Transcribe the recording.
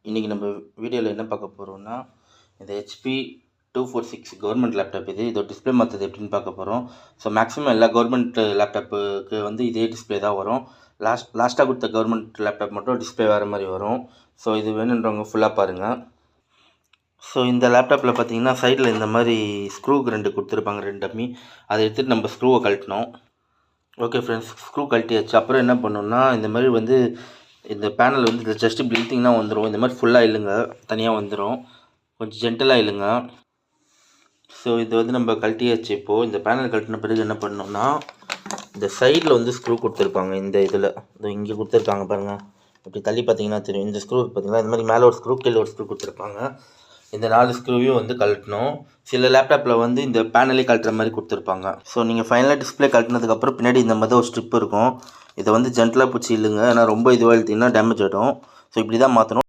இன்றைக்கி நம்ம வீடியோவில் என்ன பார்க்க போகிறோம்னா, இந்த ஹெச்பி 246 கவர்மெண்ட் லேப்டாப் இதோட டிஸ்பிளே மாற்றுறது எப்படின்னு பார்க்க போகிறோம். ஸோ மேக்ஸிமம் எல்லா கவர்மெண்ட் லேப்டாப்புக்கு வந்து இதே டிஸ்பிளே தான் வரும். லாஸ்ட்டாக கொடுத்த கவர்மெண்ட் லேப்டாப் மட்டும் டிஸ்பிளே வேறு மாதிரி வரும். ஸோ இது வேணுன்றவங்க ஃபுல்லாக பாருங்கள். ஸோ இந்த லேப்டாப்பில் பார்த்தீங்கன்னா சைடில் இந்த மாதிரி ஸ்க்ரூக்கு 2 கொடுத்துருப்பாங்க, 2 டம்மி. அதை எடுத்துகிட்டு நம்ம ஸ்க்ரூவை கழட்டணும். ஓகே ஃப்ரெண்ட்ஸ், ஸ்க்ரூ கழட்டியாச்சு. அப்புறம் என்ன பண்ணணும்னா, இந்த மாதிரி வந்து இந்த பேனல் வந்து ஜஸ்ட் இப்படி இழுத்திங்கன்னா வந்துடும். இந்த மாதிரி ஃபுல்லாக இல்லைங்க, தனியாக வந்துடும். கொஞ்சம் ஜென்டலாக இல்லைங்க. ஸோ இது வந்து நம்ம கழட்டியாச்சு. இப்போது இந்த பேனல் கழட்டின பிறகு என்ன பண்ணணும்னா, இந்த சைடில் வந்து ஸ்க்ரூ கொடுத்துருப்பாங்க. இந்த இதில் இங்கே கொடுத்துருக்காங்க பாருங்கள். இப்படி தள்ளி பார்த்தீங்கன்னா தெரியும். இந்த ஸ்க்ரூ பார்த்தீங்கன்னா இந்த மாதிரி மேலே ஒரு ஸ்க்ரூ, கீழே ஒரு ஸ்க்ரூ கொடுத்துருப்பாங்க. இந்த 4 ஸ்க்ரூவையும் வந்து கழட்டணும். சில லேப்டாப்பில் வந்து இந்த பேனலே கழட்டுற மாதிரி கொடுத்துருப்பாங்க. ஸோ நீங்கள் ஃபைனலாக டிஸ்பிளே கழட்டினதுக்கப்புறம் பின்னாடி இந்த மாதிரி ஒரு ஸ்ட்ரிப் இருக்கும். இதை வந்து ஜென்டலாக பிடிச்சி இல்லைங்க, ஏன்னா ரொம்ப இதுவாக இழுத்திங்கன்னா டேமேஜ் ஆகிடும். ஸோ இப்படி தான் மாற்றணும்.